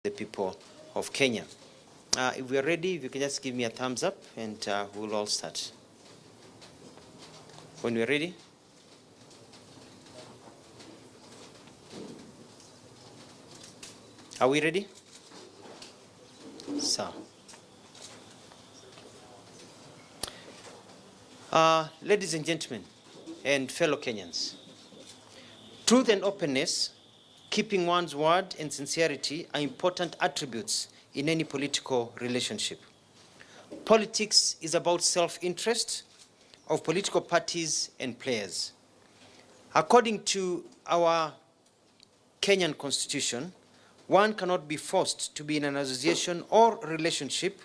the people of Kenya. If we are ready, if you can just give me a thumbs up and we'll all start. When we're ready. Are we ready? So, ladies and gentlemen and fellow Kenyans, truth and openness, keeping one's word and sincerity are important attributes in any political relationship. Politics is about self-interest of political parties and players. According to our Kenyan constitution, one cannot be forced to be in an association or relationship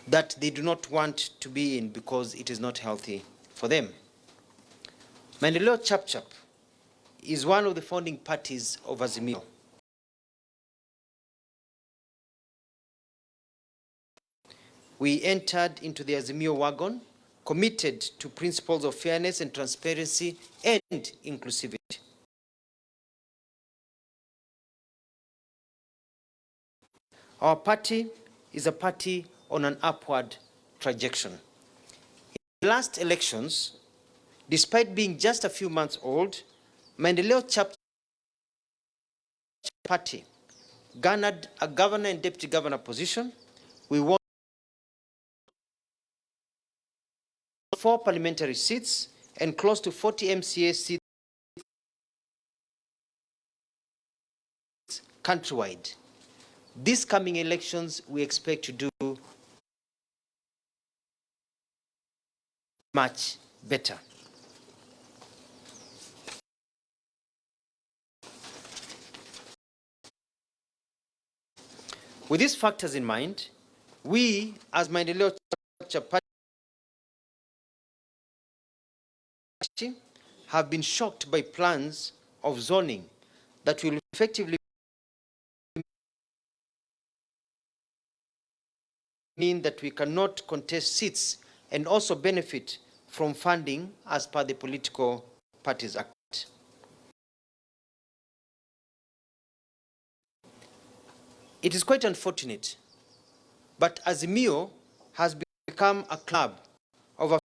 that they do not want to be in because it is not healthy for them. Maendeleo Chapchap is one of the founding parties of Azimio. We entered into the Azimio wagon, committed to principles of fairness and transparency and inclusivity. Our party is a party on an upward trajectory. In the last elections, despite being just a few months old, Maendeleo Chapchap party garnered a governor and deputy governor position. We won 4 parliamentary seats and close to 40 MCA seats countrywide. These coming elections, we expect to do much better. With these factors in mind, we, as Maendeleo Chapchap party, have been shocked by plans of zoning that will effectively mean that we cannot contest seats and also benefit from funding as per the Political Parties Act. It is quite unfortunate, but Azimio has become a club of a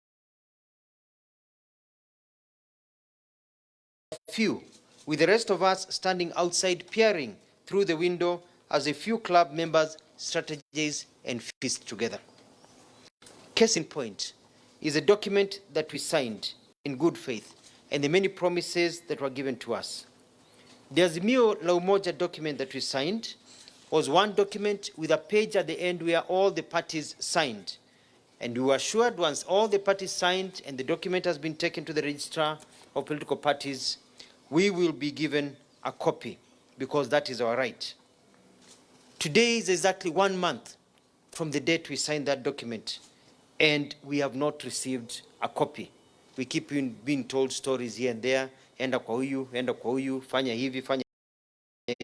few, with the rest of us standing outside peering through the window as a few club members strategize and feast together. Case in point is a document that we signed in good faith and the many promises that were given to us. The Azimio la Umoja document that we signed was one document with a page at the end where all the parties signed. And we were assured once all the parties signed and the document has been taken to the registrar of political parties, we will be given a copy because that is our right. Today is exactly 1 month from the date we signed that document, and we have not received a copy. We keep being told stories here and there, enda kwa huyu, fanya hivi, fanya hivi.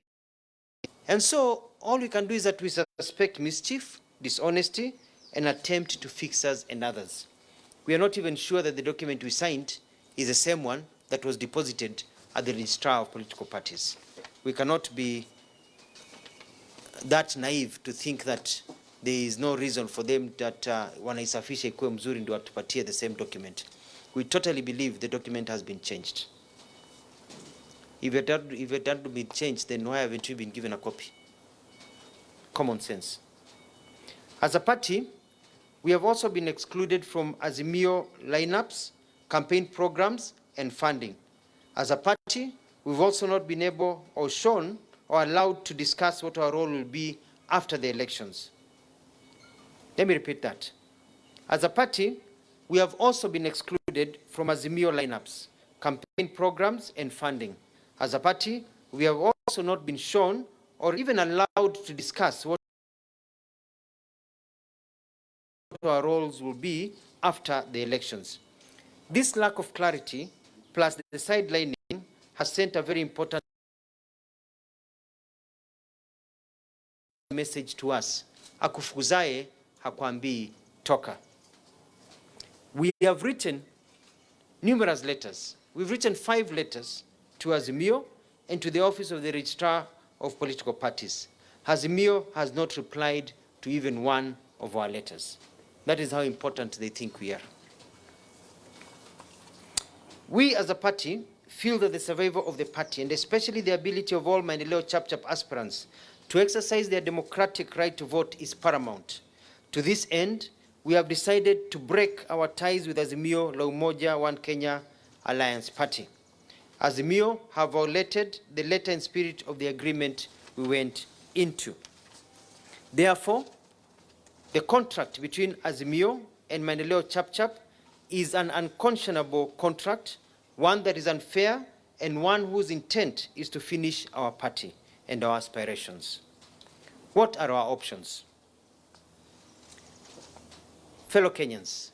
And so all we can do is that we suspect mischief, dishonesty, and attempt to fix us and others. We are not even sure that the document we signed is the same one that was deposited at the registrar of political parties. We cannot be that naive to think that there is no reason for them that wanaisafisha ikuwe mzuri ndio watupatie the same document. We totally believe the document has been changed. If it had been changed, then why haven't we been given a copy? Common sense. As a party, we have also been excluded from Azimio lineups, campaign programs, and funding. As a party, we've also not been able or shown or allowed to discuss what our role will be after the elections. Let me repeat that. As a party, we have also been excluded from Azimio lineups, campaign programs, and funding. As a party, we have also not been shown or even allowed to discuss what our roles will be after the elections. This lack of clarity, plus the sidelining, has sent a very important message to us. Akufukuzae hakwambii toka. We have written numerous letters. We've written 5 letters to Azimio and to the office of the Registrar of political parties. Azimio has not replied to even one of our letters. That is how important they think we are. We as a party feel that the survival of the party, and especially the ability of all Maendeleo Chap-Chap aspirants to exercise their democratic right to vote, is paramount. To this end, we have decided to break our ties with Azimio la Umoja One Kenya Alliance Party. Azimio have violated the letter and spirit of the agreement we went into. Therefore, the contract between Azimio and Maendeleo Chap-Chap is an unconscionable contract, one that is unfair, and one whose intent is to finish our party and our aspirations. What are our options? Fellow Kenyans,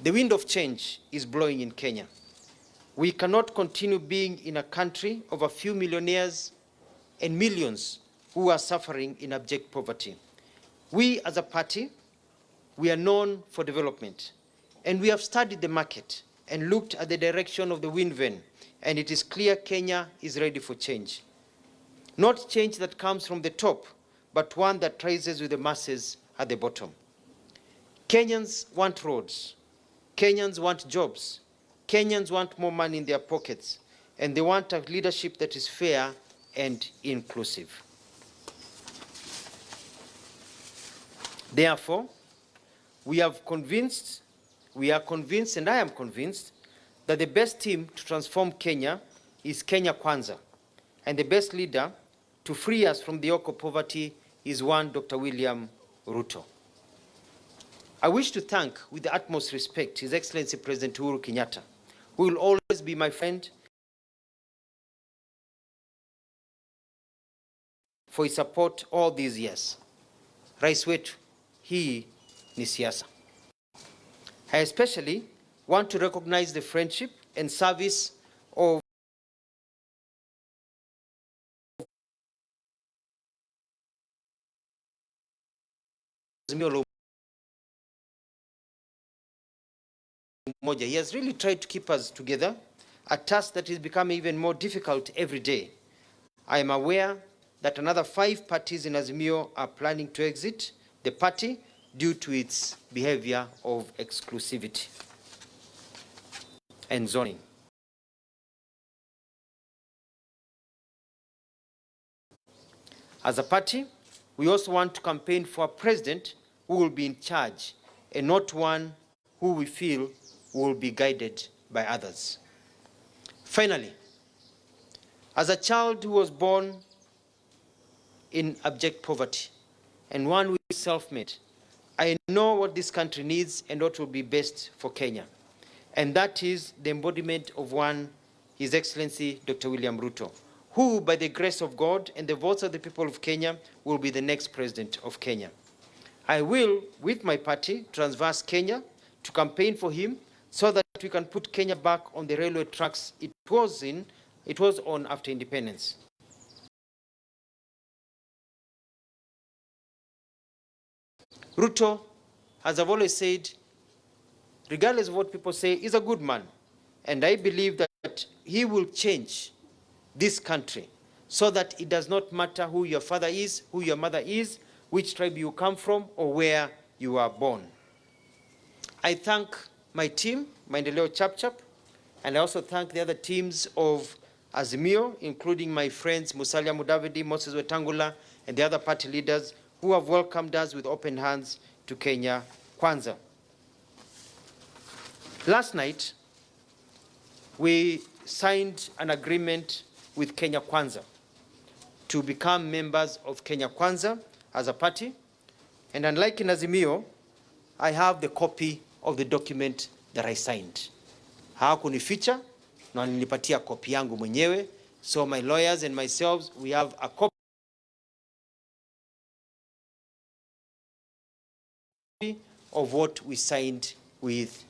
the wind of change is blowing in Kenya. We cannot continue being in a country of a few millionaires and millions who are suffering in abject poverty. We as a party, we are known for development, and we have studied the market and looked at the direction of the wind vane, and it is clear Kenya is ready for change. Not change that comes from the top, but one that rises with the masses at the bottom. Kenyans want roads. Kenyans want jobs. Kenyans want more money in their pockets, and they want a leadership that is fair and inclusive. Therefore, we are convinced, and I am convinced, that the best team to transform Kenya is Kenya Kwanza, and the best leader to free us from the yoke of poverty is one Dr. William Ruto. I wish to thank, with the utmost respect, His Excellency President Uhuru Kenyatta, who will always be my friend, for his support all these years. Rais wetu, hii ni siasa. I especially want to recognize the friendship and service of Azimio. He has really tried to keep us together, a task that is becoming even more difficult every day. I am aware that another 5 parties in Azimio are planning to exit the party due to its behavior of exclusivity and zoning. As a party, we also want to campaign for a president who will be in charge and not one who we feel will be guided by others. Finally, as a child who was born in abject poverty and one who is self-made, I know what this country needs and what will be best for Kenya. And that is the embodiment of one, His Excellency Dr. William Ruto, who, by the grace of God and the votes of the people of Kenya, will be the next president of Kenya. I will, with my party, Transverse Kenya, to campaign for him so that we can put Kenya back on the railway tracks it was on after independence. Ruto, as I've always said, regardless of what people say, is a good man. And I believe that he will change this country so that it does not matter who your father is, who your mother is, which tribe you come from, or where you are born. I thank my team, Maendeleo Chap-Chap, and I also thank the other teams of Azimio, including my friends Musalia Mudavadi, Moses Wetangula, and the other party leaders who have welcomed us with open hands to Kenya Kwanza. Last night, we signed an agreement with Kenya Kwanza to become members of Kenya Kwanza as a party. And unlike in Azimio, I have the copy of the document that I signed. Hawakunificha na nilipatia copy yangu mwenyewe. So my lawyers and myself, we have a copy of what we signed with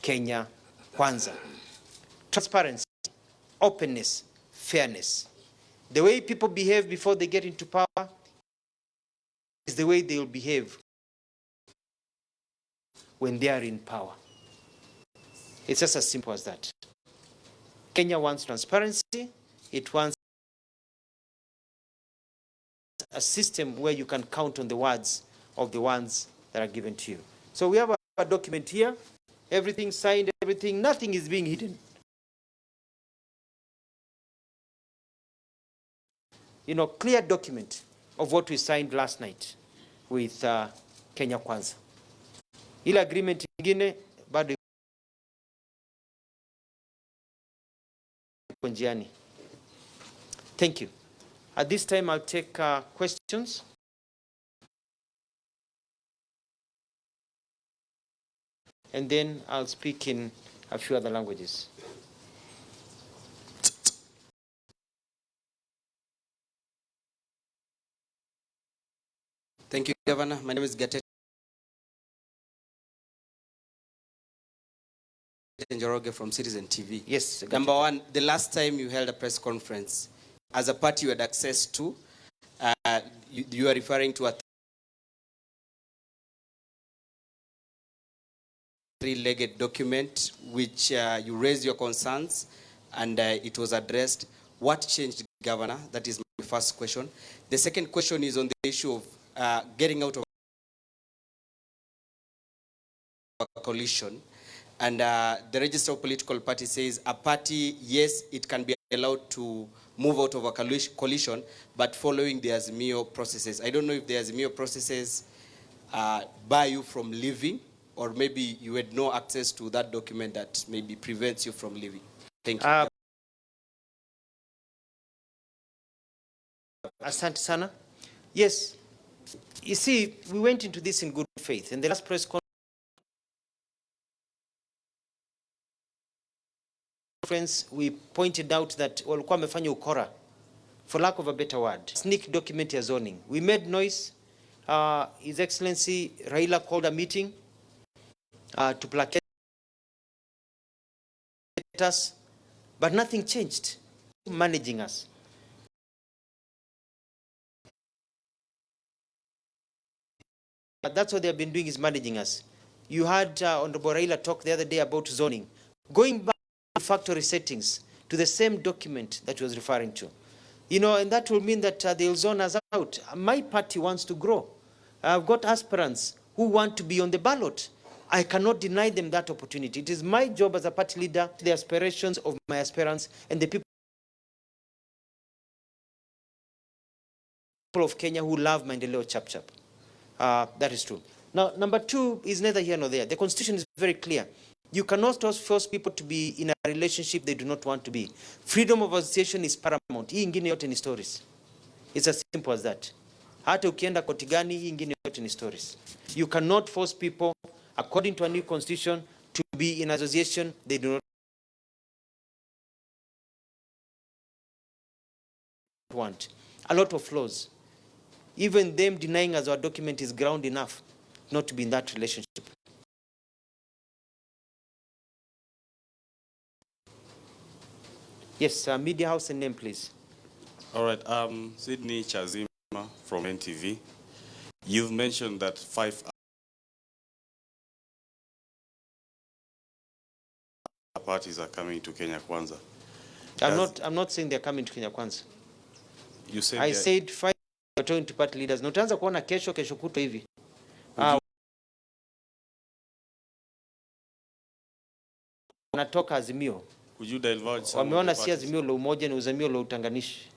Kenya Kwanza. Transparency, openness, fairness. The way people behave before they get into power is the way they will behave when they are in power. It's just as simple as that. Kenya wants transparency. It wants a system where you can count on the words of the ones that are given to you. So we have a document here, everything signed, everything, nothing is being hidden. You know, clear document of what we signed last night with Kenya Kwanza. Ile agreement ingine bado iko njiani. Thank you. At this time I'll take questions. And then I'll speak in a few other languages. Thank you, Governor. My name is Gatet Njoroge from Citizen TV. Yes. Number one, the last time you held a press conference, as a party you had access to, you are referring to a three-legged document which you raised your concerns and it was addressed. What changed, Governor? That is my first question. The second question is on the issue of getting out of a coalition. And the Register of Political Parties says a party, yes, it can be allowed to move out of a coalition, but following the Azimio processes. I don't know if the Azimio processes bar you from leaving, or maybe you had no access to that document that maybe prevents you from leaving. Thank you. Asante sana. Yes. You see, we went into this in good faith. In the last press conference, we pointed out that walikuwa wamefanya ukora, for lack of a better word, sneak document ya zoning. We made noise. His Excellency Raila called a meeting to placate us, but nothing changed. Managing us. That's what they have been doing, is managing us. You had Honorable Raila talk the other day about zoning. Going back to factory settings, to the same document that he was referring to. You know, and that will mean that they'll zone us out. My party wants to grow. I've got aspirants who want to be on the ballot. I cannot deny them that opportunity. It is my job as a party leader, the aspirations of my aspirants and the people of Kenya who love Maendeleo Chap Chap. That is true. Now, number two is neither here nor there. The Constitution is very clear. You cannot force people to be in a relationship they do not want to be. Freedom of association is paramount. Hii ingine yote ni stories. It's as simple as that. Hata ukienda koti gani, hii ingine yote ni stories. You cannot force people, according to a new constitution, to be in association they do not want. A lot of flaws. Even them denying us our document is ground enough not to be in that relationship. Yes, media house and name, please. All right, Sydney Chazima from NTV. You've mentioned that 5 parties are coming to Kenya Kwanza. I'm not saying they're coming to Kenya Kwanza. You said I said 5 are talking to party leaders. Na utaanza kuona kesho kutwa hivi. Wanatoka Azimio. Could you divulge some wameona si Azimio la umoja, ni Azimio la utanganishi.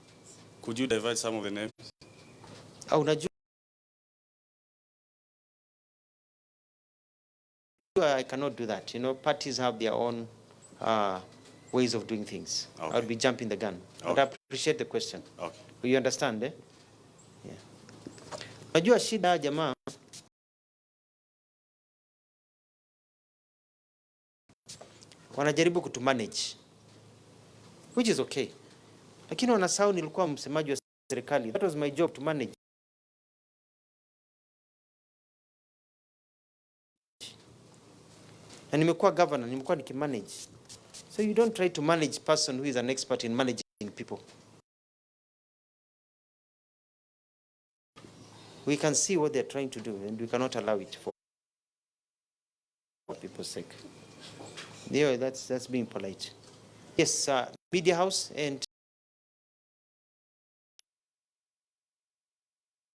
Could you divulge some of the names? Unajua, I cannot do that. You know, parties have their own ways of doing things. Okay. I'll be jumping the gun. Okay. But I appreciate the question. Okay. You understand, eh? Yeah. Unajua shida jamaa, wanajaribu kutumanage, which is okay. Lakini wanasahau nilikuwa msemaji wa serikali. That was my job, to manage. Na nimekuwa governor, nimekuwa nikimanage. So you don't try to manage a person who is an expert in managing people. We can see what they're trying to do, and we cannot allow it for people's sake. Yeah, that's being polite. Yes, media house and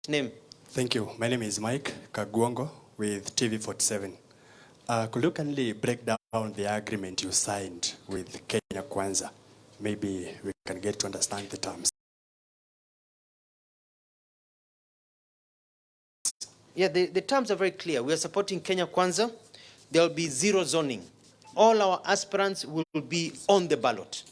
Name. Thank you. My name is Mike Kagwongo with TV47. Could you kindly break down the agreement you signed with Kenya Kwanza? Maybe we can get to understand the terms. Yeah, the terms are very clear. We are supporting Kenya Kwanza. There will be zero zoning. All our aspirants will be on the ballot.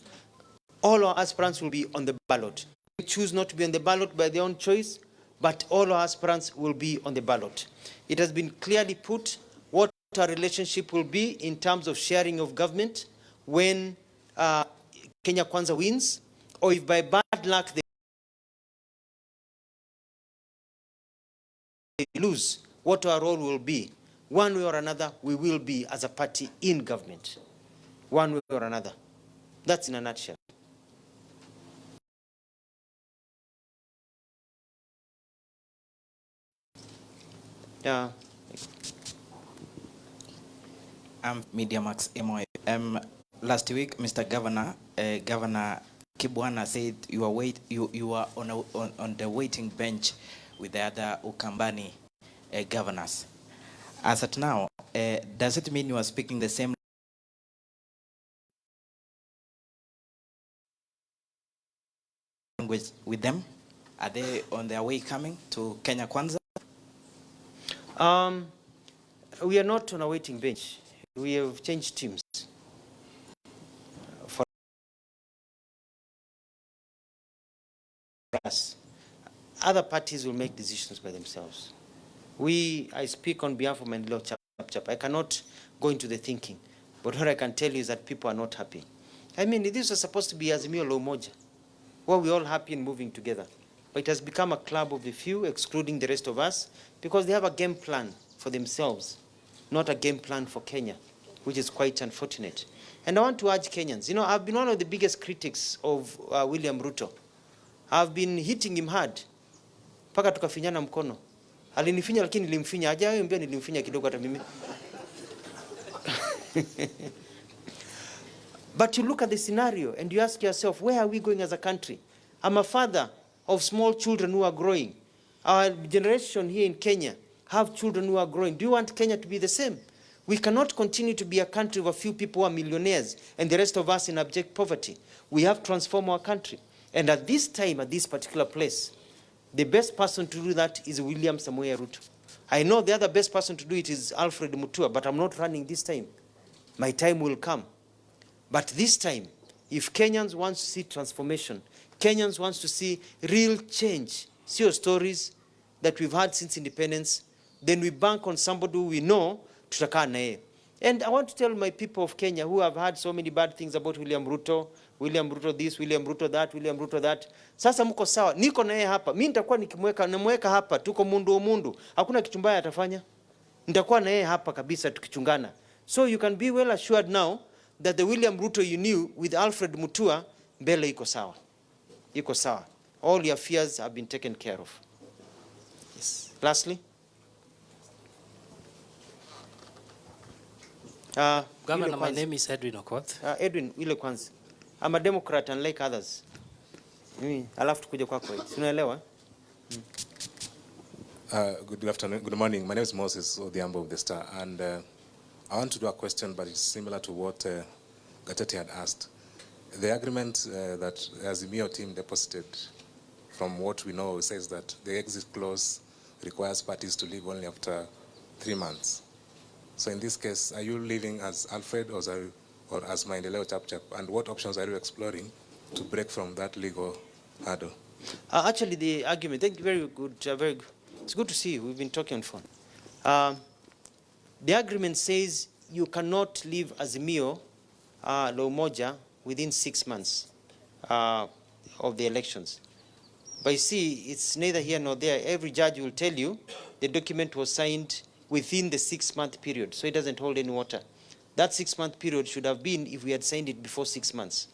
All our aspirants will be on the ballot. We choose not to be on the ballot by their own choice, but all our aspirants will be on the ballot. It has been clearly put what our relationship will be in terms of sharing of government when Kenya Kwanza wins, or if by bad luck they lose, what our role will be. One way or another, we will be as a party in government. One way or another. That's in a nutshell. Yeah. I'm Media Max MOI. Last week, Mr. Governor, Governor Kibwana said you are on the waiting bench with the other Ukambani governors. As at now, does it mean you are speaking the same language with them? Are they on their way coming to Kenya Kwanza? We are not on a waiting bench. We have changed teams. For us, other parties will make decisions by themselves. I speak on behalf of my little chap. I cannot go into the thinking, but what I can tell you is that people are not happy. I mean, this was supposed to be Azimio la Umoja, where we're all happy and moving together. But it has become a club of the few, excluding the rest of us, because they have a game plan for themselves, not a game plan for Kenya, which is quite unfortunate. And I want to urge Kenyans, you know, I've been one of the biggest critics of William Ruto. I've been hitting him hard. Paka tukafinyana mkono. Alinifinya lakini nilimfinya. Ajaye mbia nilimfinya kidogo hata mimi. But you look at the scenario and you ask yourself, where are we going as a country? I'm a father of small children who are growing. Our generation here in Kenya have children who are growing. Do you want Kenya to be the same? We cannot continue to be a country of a few people who are millionaires and the rest of us in abject poverty. We have to transform our country. And at this time, at this particular place, the best person to do that is William Samoei Ruto. I know the other best person to do it is Alfred Mutua, but I'm not running this time. My time will come. But this time, if Kenyans want to see transformation, Kenyans want to see real change, see your stories that we've had since independence, then we bank on somebody who we know, tutakaa naye. And I want to tell my people of Kenya who have heard so many bad things about William Ruto this, William Ruto that. Sasa mko sawa, niko naye hapa. Mimi nitakuwa namweka hapa, tuko mundu. Hakuna kitu mbaya atafanya. Nitakuwa naye hapa kabisa tukichungana. So you can be well assured now that the William Ruto you knew with Alfred Mutua, mbele iko sawa. Iko sawa. All your fears have been taken care of. Yes. Lastly, Governor, my name is Edwin Okoth. Edwin, ile kwanza. I'm a Democrat unlike others. Alafu tukuje kwako. Unaelewa? Good afternoon, good morning. My name is Moses Odhiambo of the Star, and I want to do a question, but it's similar to what Gatete had asked. The agreement that the Azimio team deposited, from what we know, says that the exit clause requires parties to leave only after 3 months. So in this case, are you leaving as Alfred or as Maendeleo Chap? And what options are you exploring to break from that legal hurdle? Actually, the argument, thank you, very good, very good. It's good to see you. We've been talking on phone. The agreement says you cannot leave Azimio la Umoja within 6 months of the elections. But you see, it's neither here nor there. Every judge will tell you the document was signed within the 6-month period, so it doesn't hold any water. That 6-month period should have been if we had signed it before 6 months.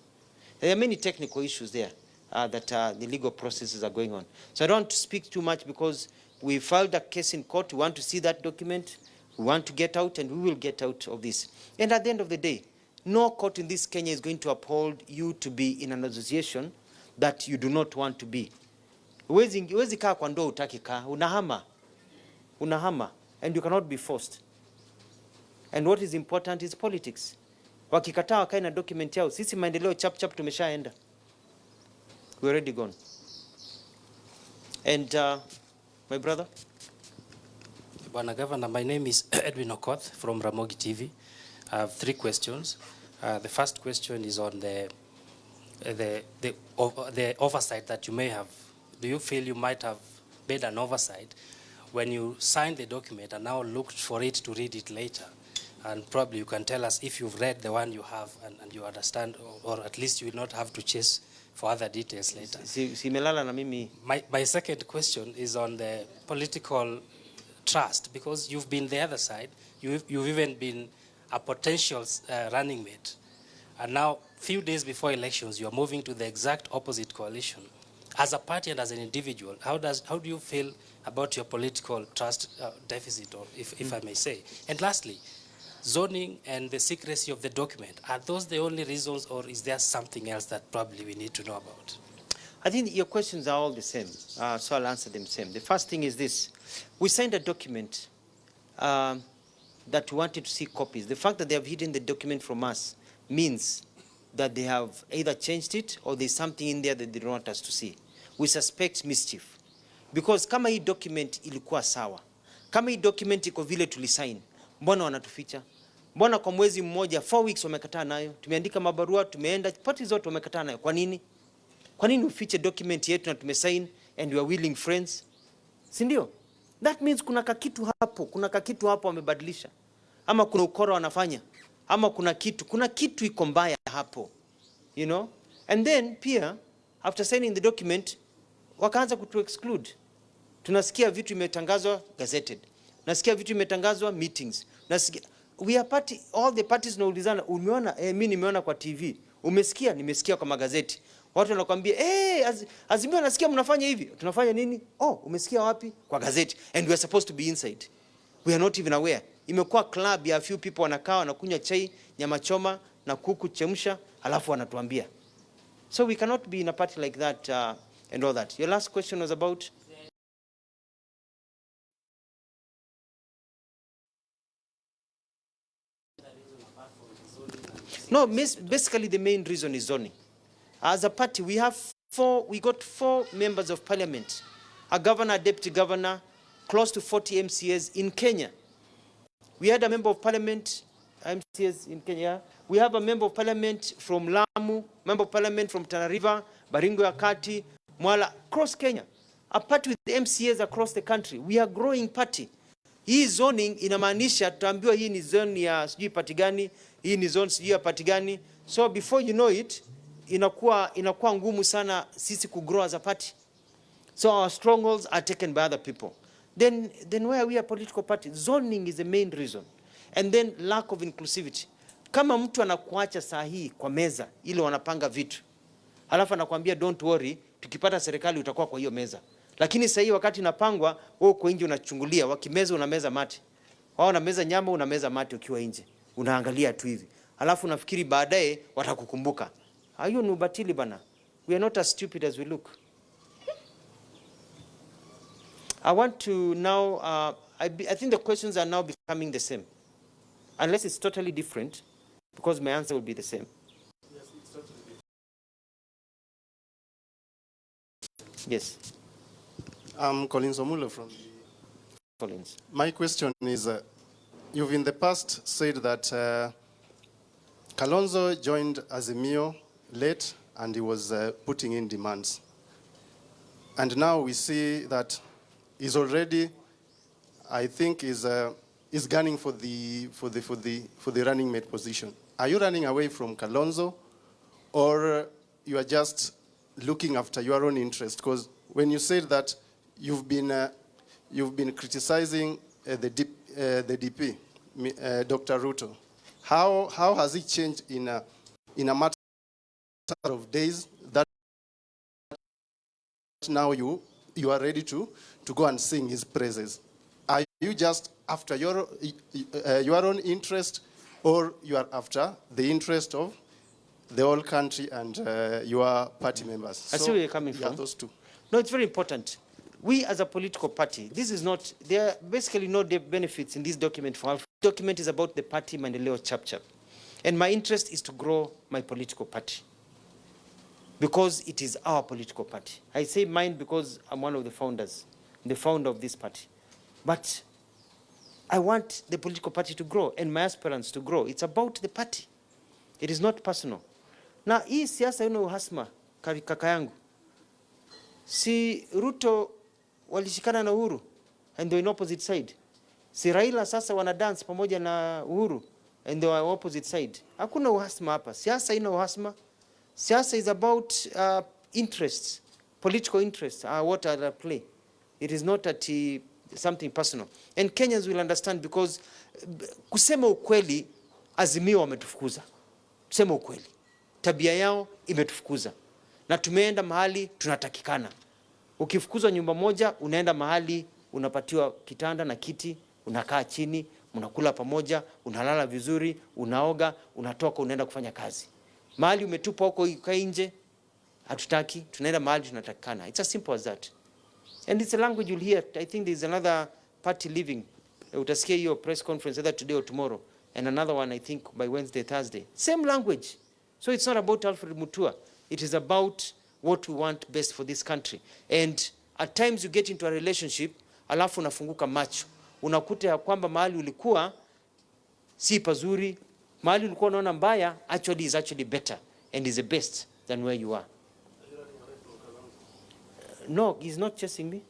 There are many technical issues there that the legal processes are going on. So I don't want to speak too much because we filed a case in court. We want to see that document. We want to get out, and we will get out of this. And at the end of the day, no court in this Kenya is going to uphold you to be in an association that you do not want to be. Huwezi kaa kwa ndoo utaki kaa, unahama, and you cannot be forced. And what is important is politics. Wakikataa wakae na document yao, sisi maendeleo chap tumeshaenda, we already gone. And my brother. Bwana Governor, my name is Edwin Okoth from Ramogi TV. I have 3 questions. The first question is on the oversight that you may have. Do you feel you might have made an oversight when you signed the document and now looked for it to read it later? And probably you can tell us if you've read the one you have and you understand, or at least you will not have to chase for other details later. Simelala na mimi. My second question is on the political trust, because you've been the other side. You've even been a potential running mate. And now, few days before elections, you are moving to the exact opposite coalition. As a party and as an individual, how do you feel about your political trust deficit, or if I may say? And lastly, zoning and the secrecy of the document, are those the only reasons, or is there something else that probably we need to know about? I think your questions are all the same, so I'll answer them same. The first thing is this. We signed a document that we wanted to see copies. The fact that they have hidden the document from us means that they have either changed it or there's something in there that they don't want us to see. We suspect mischief. Because kama hii document ilikuwa sawa, kama hii document iko vile tulisign, mbona wanatuficha? Mbona kwa mwezi mmoja, 4 weeks wamekataa nayo? Tumeandika mabarua, tumeenda, party zote wamekataa nayo. Kwa nini? Kwa nini ufiche document yetu na tumesign and we are willing friends? Si ndio? That means kuna kakitu hapo wamebadilisha. Ama kuna ukora wanafanya. Ama kuna kitu iko mbaya hapo. You know? And then pia after signing the document wakaanza kutu exclude. Tunasikia vitu imetangazwa gazetted. Nasikia vitu imetangazwa meetings. Nasikia we are party, all the parties naulizana, umeona mimi nimeona kwa TV. Umesikia? Nimesikia kwa magazeti. Watu wanakuambia Azimio nasikia mnafanya hivi. Tunafanya nini? Oh, umesikia wapi? Kwa gazeti. And we are supposed to be inside. We are not even aware. Imekuwa club ya a few people wanakaa wanakunywa chai, nyama choma na kuku chemsha, alafu wanatuambia. So we cannot be in a party like that and all that. Your last question was about? No, basically the main reason is zoning. As a party, we got 4 members of parliament, a governor, a deputy governor, close to 40 MCAs in Kenya. We had a member of parliament, MCAs in Kenya. We have a member of parliament from Lamu, member of parliament from Tana River, Baringo ya Kati, Mwala, across Kenya. A party with MCAs across the country. We are growing party. Hii zoning inamaanisha tuambiwa hii ni zone ya sijui party gani, hii ni zone sijui ya party gani. So before you know it, inakuwa ngumu sana sisi kugrow as a party. So our strongholds are taken by other people. Then where are we a political party? Zoning is the main reason. And then lack of inclusivity. Kama mtu anakuacha saa hii kwa meza ile wanapanga vitu, halafu anakuambia don't worry, tukipata serikali utakuwa kwa hiyo meza. Lakini saa hii wakati inapangwa, wewe uko nje unachungulia, wakimeza unameza mate. Wao unameza nyama unameza mate ukiwa nje. Unaangalia tu hivi. Halafu unafikiri baadaye watakukumbuka. Hayo ni ubatili bana. We are not as stupid as we look. I want to now, I think the questions are now becoming the same. Unless it's totally different, because my answer will be the same. Yes, it's totally different. Yes. I'm Collins Omulo from Collins. My question is, you've in the past said that Kalonzo joined Azimio late and he was putting in demands. And now we see that he's already, I think, is gunning for the running mate position. Are you running away from Kalonzo, or you are just looking after your own interest? Because when you said that you've been criticizing the DP, Dr. Ruto, how has it changed in a matter of days that now you are ready to go and sing his praises? Are you just after your own interest, or you are after the interest of the whole country and your party members? I see where you're coming from. Yeah, those two. No, it's very important. We as a political party, this is not, there are basically no benefits in this document for Alfred. This document is about the party Maendeleo chap. And my interest is to grow my political party, because it is our political party. I say mine because I'm one of the founders, the founder of this party. But I want the political party to grow and my aspirants to grow. It's about the party. It is not personal. Na hii siasa ina uhasma, kaka yangu. Si Ruto walishikana na Uhuru and they're in opposite side. Si Raila sasa wana dance pamoja na Uhuru and they are opposite side. Hakuna uhasma hapa. Siasa ina uhasma. Siasa is about interests, political interests are what are at play. It is not at something personal. And Kenyans will understand, because kusema ukweli, Azimio wametufukuza. Kusema ukweli, tabia yao imetufukuza. Na tumeenda mahali tunatakikana. Ukifukuzwa nyumba moja, unaenda mahali unapatiwa kitanda na kiti, unakaa chini, unakula pamoja, unalala vizuri, unaoga, unatoka, unaenda kufanya kazi. Mahali umetupa huko nje, hatutaki, tunaenda mahali tunatakikana. It's as simple as that. And it's a language you'll hear. I think there's another party leaving. Utasikia hiyo press conference either today or tomorrow. And another one, I think, by Wednesday, Thursday. Same language. So it's not about Alfred Mutua. It is about what we want best for this country. And at times you get into a relationship, alafu unafunguka macho. Unakuta ya kwamba mahali ulikuwa si pazuri, mahali ulikuwa unaona mbaya, actually is actually better and is the best than where you are. No, he's not chasing me.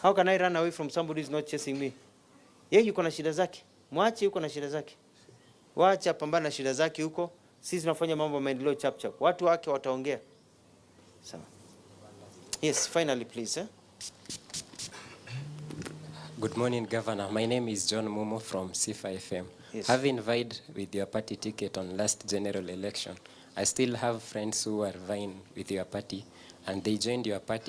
How can I run away from somebody who's not chasing me? Yeye yuko na shida zake. Mwache yuko na shida zake. Waacha pambana na shida zake huko. Sisi tunafanya mambo ya maendeleo chap. Watu wake wataongea. Sawa. Yes, finally please. Good morning, Governor. My name is John Mumo from C5 FM. Yes. Having vied with your party ticket on last general election, I still have friends who are vying with your party, and they joined your party